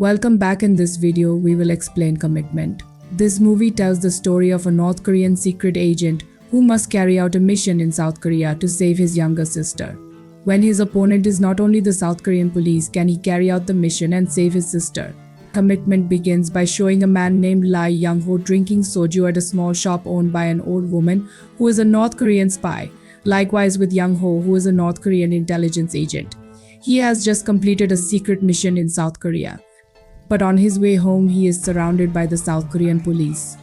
Welcome back. In this video, we will explain commitment. This movie tells the story of a North Korean secret agent who must carry out a mission in South Korea to save his younger sister. When his opponent is not only the South Korean police, can he carry out the mission and save his sister? Commitment begins by showing a man named Lee Young-ho drinking soju at a small shop owned by an old woman who is a North Korean spy. Likewise with Young-ho, who is a North Korean intelligence agent. He has just completed a secret mission in South Korea. But on his way home, he is surrounded by the South Korean police.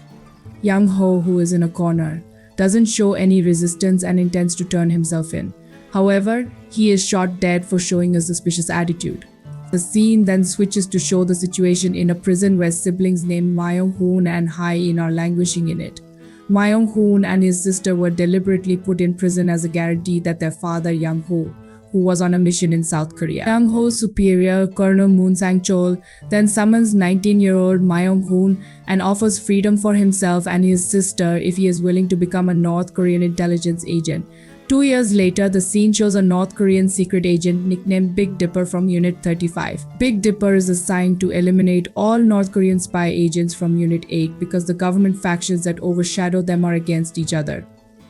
Young-ho, who is in a corner, doesn't show any resistance and intends to turn himself in. However, he is shot dead for showing a suspicious attitude. The scene then switches to show the situation in a prison where siblings named Myung-hoon and Hae-in are languishing in it. Myung-hoon and his sister were deliberately put in prison as a guarantee that their father Young-ho, who was on a mission in South Korea. Young-ho's superior, Colonel Moon Sang-chol, then summons 19-year-old Myung-hoon and offers freedom for himself and his sister if he is willing to become a North Korean intelligence agent. 2 years later, the scene shows a North Korean secret agent nicknamed Big Dipper from Unit 35. Big Dipper is assigned to eliminate all North Korean spy agents from Unit 8 because the government factions that overshadow them are against each other.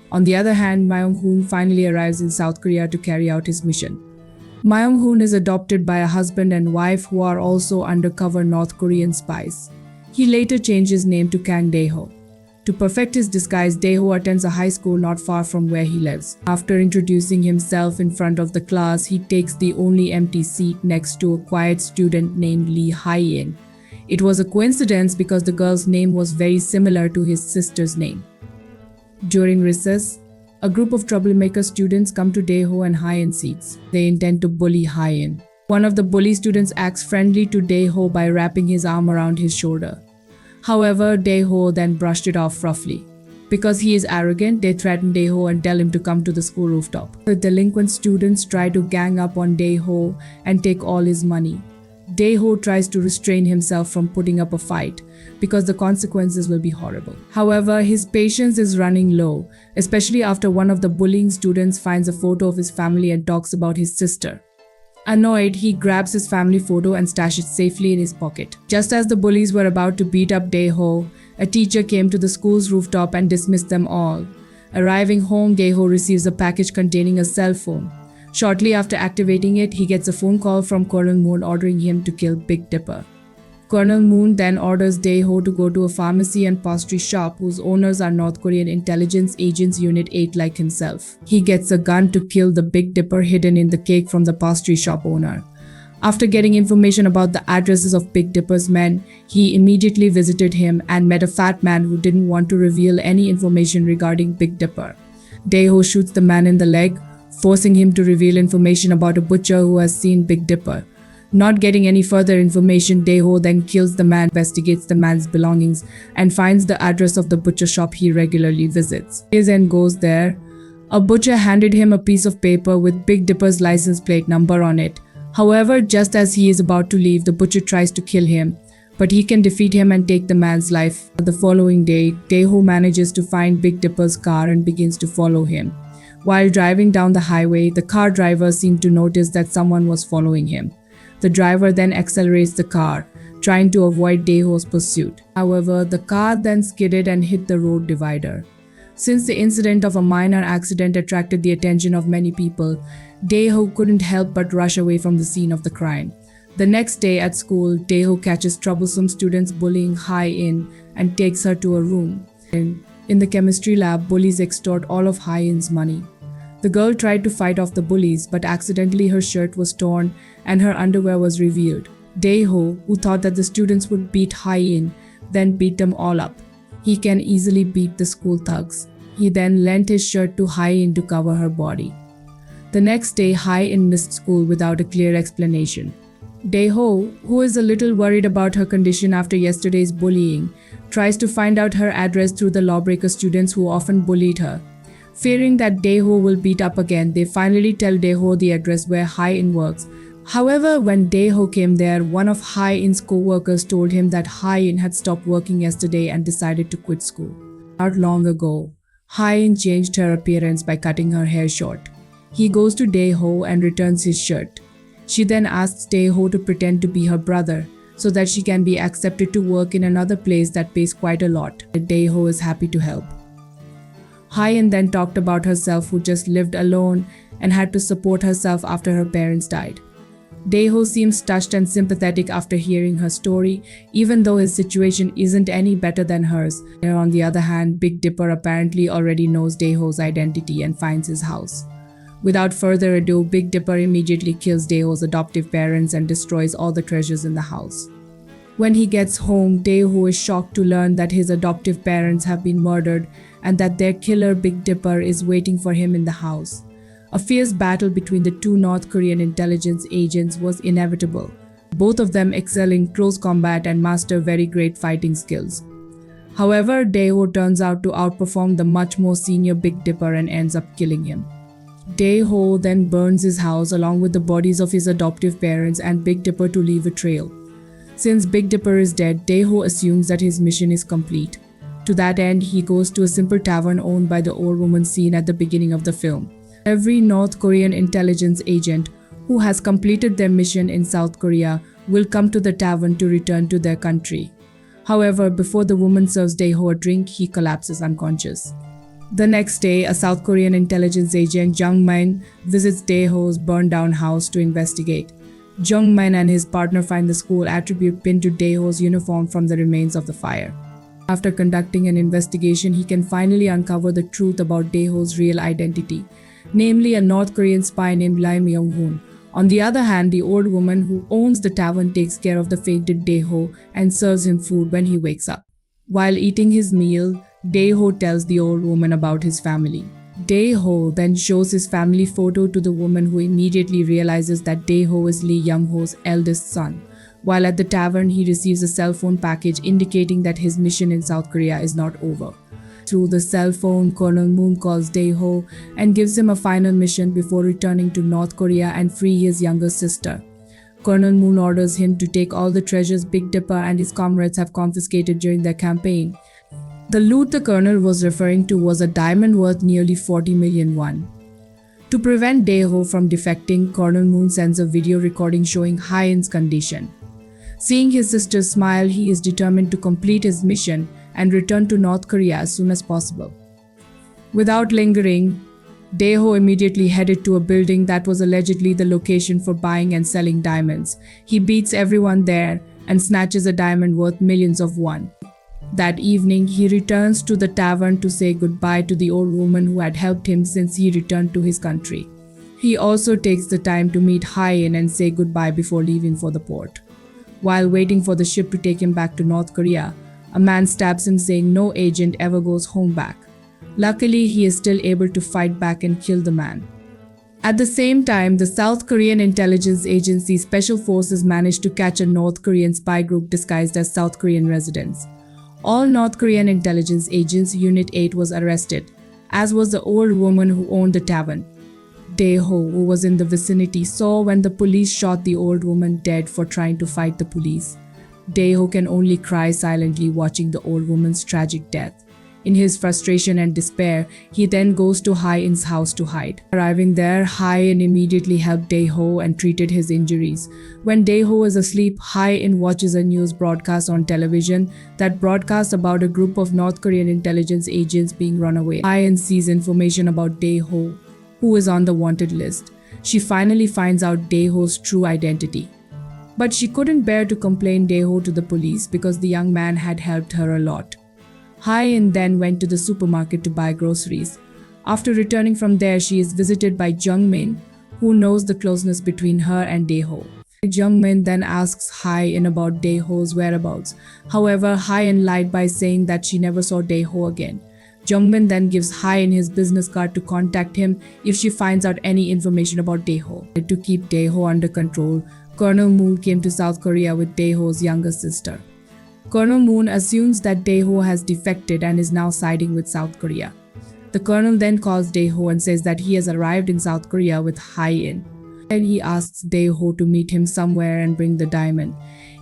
On the other hand, Myung-hoon finally arrives in South Korea to carry out his mission. Myung-hoon is adopted by a husband and wife who are also undercover North Korean spies. He later changed his name to Kang Dae-ho. To perfect his disguise, Dae-ho attends a high school not far from where he lives. After introducing himself in front of the class, he takes the only empty seat next to a quiet student named Lee Hae-in. It was a coincidence because the girl's name was very similar to his sister's name. During recess, a group of troublemaker students come to Dae-ho and Hae-in seats. They intend to bully Hae-in. One of the bully students acts friendly to Dae-ho by wrapping his arm around his shoulder. However, Dae-ho then brushed it off roughly. Because he is arrogant, they threaten Dae-ho and tell him to come to the school rooftop. The delinquent students try to gang up on Dae-ho and take all his money. Dae-ho tries to restrain himself from putting up a fight because the consequences will be horrible. However, his patience is running low, especially after one of the bullying students finds a photo of his family and talks about his sister. Annoyed, he grabs his family photo and stashes it safely in his pocket. Just as the bullies were about to beat up Dae-ho, a teacher came to the school's rooftop and dismissed them all. Arriving home, Dae-ho receives a package containing a cell phone. Shortly after activating it, he gets a phone call from Colonel Moon ordering him to kill Big Dipper. Colonel Moon then orders Dae-ho to go to a pharmacy and pastry shop whose owners are North Korean intelligence agents Unit 8 like himself. He gets a gun to kill the Big Dipper hidden in the cake from the pastry shop owner. After getting information about the addresses of Big Dipper's men, he immediately visited him and met a fat man who didn't want to reveal any information regarding Big Dipper. Dae-ho shoots the man in the leg, forcing him to reveal information about a butcher who has seen Big Dipper. Not getting any further information, Dae-ho then kills the man, investigates the man's belongings, and finds the address of the butcher shop he regularly visits. He then goes there. A butcher handed him a piece of paper with Big Dipper's license plate number on it. However, just as he is about to leave, the butcher tries to kill him, but he can defeat him and take the man's life. The following day, Dae-ho manages to find Big Dipper's car and begins to follow him. While driving down the highway, the car driver seemed to notice that someone was following him. The driver then accelerates the car, trying to avoid Dae-ho's pursuit. However, the car then skidded and hit the road divider. Since the incident of a minor accident attracted the attention of many people, Dae-ho couldn't help but rush away from the scene of the crime. The next day at school, Dae-ho catches troublesome students bullying Hae-in and takes her to a room. In the chemistry lab, bullies extort all of Hae-in's money. The girl tried to fight off the bullies, but accidentally her shirt was torn and her underwear was revealed. Dae-ho, who thought that the students would beat Hae-in, then beat them all up. He can easily beat the school thugs. He then lent his shirt to Hae-in to cover her body. The next day, Hae-in missed school without a clear explanation. Dae-ho, who is a little worried about her condition after yesterday's bullying, tries to find out her address through the lawbreaker students who often bullied her. Fearing that Dae-ho will beat up again, they finally tell Dae-ho the address where Hae-in works. However, when Dae-ho came there, one of Hae-in's co-workers told him that Hae-in had stopped working yesterday and decided to quit school. Not long ago, Hae-in changed her appearance by cutting her hair short. He goes to Dae-ho and returns his shirt. She then asks Dae-ho to pretend to be her brother, so that she can be accepted to work in another place that pays quite a lot. Dae-ho is happy to help. Hye-in then talked about herself, who just lived alone and had to support herself after her parents died. Dae-ho seems touched and sympathetic after hearing her story, even though his situation isn't any better than hers. On the other hand, Big Dipper apparently already knows Dae-ho's identity and finds his house. Without further ado, Big Dipper immediately kills Dae-ho's adoptive parents and destroys all the treasures in the house. When he gets home, Dae-ho is shocked to learn that his adoptive parents have been murdered and that their killer Big Dipper is waiting for him in the house. A fierce battle between the two North Korean intelligence agents was inevitable. Both of them excel in close combat and master very great fighting skills. However, Dae-ho turns out to outperform the much more senior Big Dipper and ends up killing him. Dae-ho then burns his house along with the bodies of his adoptive parents and Big Dipper to leave a trail. Since Big Dipper is dead, Dae-ho assumes that his mission is complete. To that end, he goes to a simple tavern owned by the old woman seen at the beginning of the film. Every North Korean intelligence agent who has completed their mission in South Korea will come to the tavern to return to their country. However, before the woman serves Dae-ho a drink, he collapses unconscious. The next day, a South Korean intelligence agent, Jung-min, visits Dae-ho's burned-down house to investigate. Jung-min and his partner find the school attribute pinned to Dae-ho's uniform from the remains of the fire. After conducting an investigation, he can finally uncover the truth about Dae-ho's real identity, namely a North Korean spy named Lee Myung-hoon. On the other hand, the old woman who owns the tavern takes care of the fainted Dae-ho and serves him food when he wakes up. While eating his meal, Dae-ho tells the old woman about his family. Dae-ho then shows his family photo to the woman, who immediately realizes that Dae-ho is Lee Young-ho's eldest son. While at the tavern, he receives a cell phone package indicating that his mission in South Korea is not over. Through the cell phone, Colonel Moon calls Dae-ho and gives him a final mission before returning to North Korea and free his younger sister. Colonel Moon orders him to take all the treasures Big Dipper and his comrades have confiscated during their campaign. The loot the colonel was referring to was a diamond worth nearly 40 million won. To prevent Dae-ho from defecting, Colonel Moon sends a video recording showing Hye-in's condition. Seeing his sister smile, he is determined to complete his mission and return to North Korea as soon as possible. Without lingering, Dae-ho immediately headed to a building that was allegedly the location for buying and selling diamonds. He beats everyone there and snatches a diamond worth millions of won. That evening, he returns to the tavern to say goodbye to the old woman who had helped him since he returned to his country. He also takes the time to meet Hye-in and say goodbye before leaving for the port. While waiting for the ship to take him back to North Korea, a man stabs him, saying no agent ever goes home back. Luckily, he is still able to fight back and kill the man. At the same time, the South Korean intelligence agency Special Forces managed to catch a North Korean spy group disguised as South Korean residents. All North Korean intelligence agents Unit 8 was arrested, as was the old woman who owned the tavern. Dae-ho, who was in the vicinity, saw when the police shot the old woman dead for trying to fight the police. Dae-ho can only cry silently watching the old woman's tragic death. In his frustration and despair, he then goes to Hye-in's house to hide. Arriving there, Hye-in immediately helped Dae-ho and treated his injuries. When Dae-ho is asleep, Hye-in watches a news broadcast on television that broadcasts about a group of North Korean intelligence agents being run away. Hye-in sees information about Dae-ho, who is on the wanted list. She finally finds out Dae-ho's true identity. But she couldn't bear to complain Dae-ho to the police because the young man had helped her a lot. Hye-in then went to the supermarket to buy groceries. After returning from there, she is visited by Jung-min, who knows the closeness between her and Dae-ho. Jung-min then asks Hye-in about Dae-ho's whereabouts. However, Hye-in lied by saying that she never saw Dae-ho again. Jung-min then gives Hye-in his business card to contact him if she finds out any information about Dae-ho. To keep Dae-ho under control, Colonel Moon came to South Korea with Dae-ho's younger sister. Colonel Moon assumes that Dae-ho has defected and is now siding with South Korea. The colonel then calls Dae-ho and says that he has arrived in South Korea with Hye-in. And he asks Dae-ho to meet him somewhere and bring the diamond.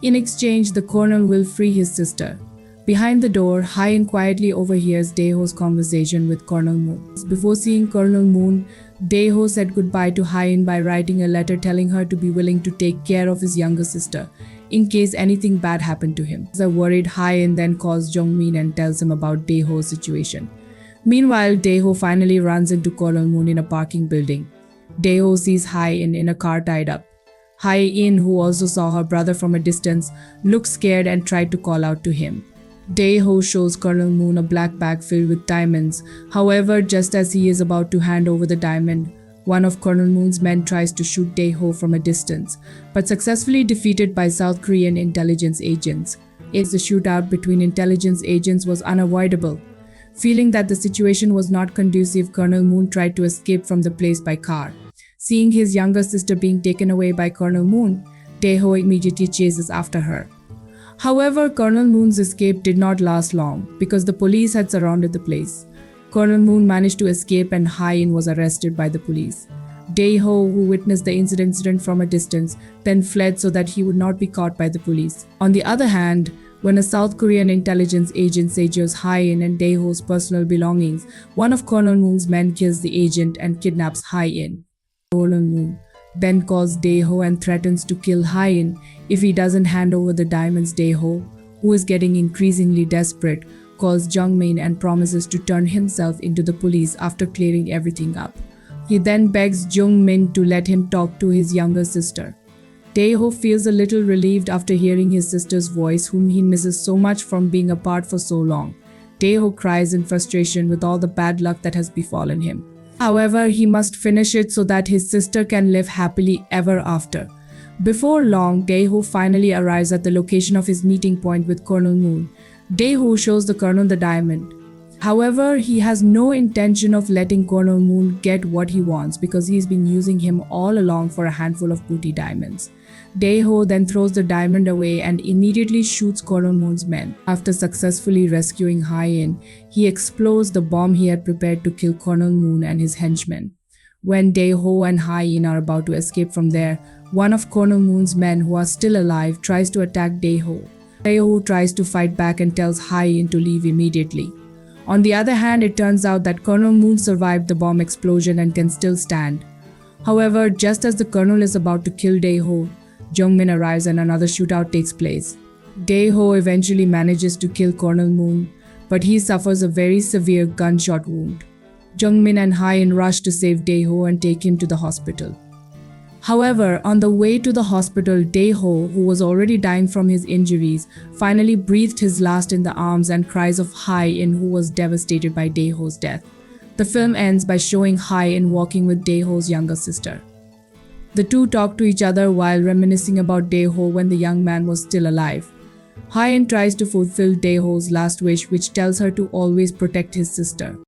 In exchange, the colonel will free his sister. Behind the door, Hye-in quietly overhears Dae-ho's conversation with Colonel Moon. Before seeing Colonel Moon, Dae-ho said goodbye to Hye-in by writing a letter telling her to be willing to take care of his younger sister. in case anything bad happened to him. The worried Ha-in then calls Jung-min and tells him about Dae-ho's situation. Meanwhile, Dae-ho finally runs into Colonel Moon in a parking building. Dae-ho sees Ha-in in a car tied up. Ha-in, who also saw her brother from a distance, looked scared and tried to call out to him. Dae-ho shows Colonel Moon a black bag filled with diamonds. However, just as he is about to hand over the diamond, one of Colonel Moon's men tries to shoot Dae-ho from a distance, but successfully defeated by South Korean intelligence agents. The shootout between intelligence agents was unavoidable. Feeling that the situation was not conducive, Colonel Moon tried to escape from the place by car. Seeing his younger sister being taken away by Colonel Moon, Dae-ho immediately chases after her. However, Colonel Moon's escape did not last long because the police had surrounded the place. Colonel Moon managed to escape and Ha-in was arrested by the police. Dae-ho, who witnessed the incident from a distance, then fled so that he would not be caught by the police. On the other hand, when a South Korean intelligence agent seizures Ha-in and Dae-ho's personal belongings, one of Colonel Moon's men kills the agent and kidnaps Ha-in. Colonel Moon then calls Dae-ho and threatens to kill Ha-in if he doesn't hand over the diamonds. Dae-ho, who is getting increasingly desperate, calls Jung-min and promises to turn himself into the police after clearing everything up. He then begs Jung-min to let him talk to his younger sister. Dae-ho feels a little relieved after hearing his sister's voice, whom he misses so much from being apart for so long. Dae-ho cries in frustration with all the bad luck that has befallen him. However, he must finish it so that his sister can live happily ever after. Before long, Dae-ho finally arrives at the location of his meeting point with Colonel Moon. Dae-ho shows the colonel the diamond. However, he has no intention of letting Colonel Moon get what he wants because he's been using him all along for a handful of booty diamonds. Dae-ho then throws the diamond away and immediately shoots Colonel Moon's men. After successfully rescuing Ha-in, he explodes the bomb he had prepared to kill Colonel Moon and his henchmen. When Dae-ho and Ha-in are about to escape from there, one of Colonel Moon's men who are still alive tries to attack Dae-ho. Dae-ho tries to fight back and tells Ha-in to leave immediately. On the other hand, it turns out that Colonel Moon survived the bomb explosion and can still stand. However, just as the colonel is about to kill Dae-ho, Jung-min arrives and another shootout takes place. Dae-ho eventually manages to kill Colonel Moon, but he suffers a very severe gunshot wound. Jung-min and Ha-in rush to save Dae-ho and take him to the hospital. However, on the way to the hospital, Dae-ho, who was already dying from his injuries, finally breathed his last in the arms and cries of Ha-in, who was devastated by Dae-ho's death. The film ends by showing Ha-in walking with Dae-ho's younger sister. The two talk to each other while reminiscing about Dae-ho when the young man was still alive. Ha-in tries to fulfill Dae-ho's last wish, which tells her to always protect his sister.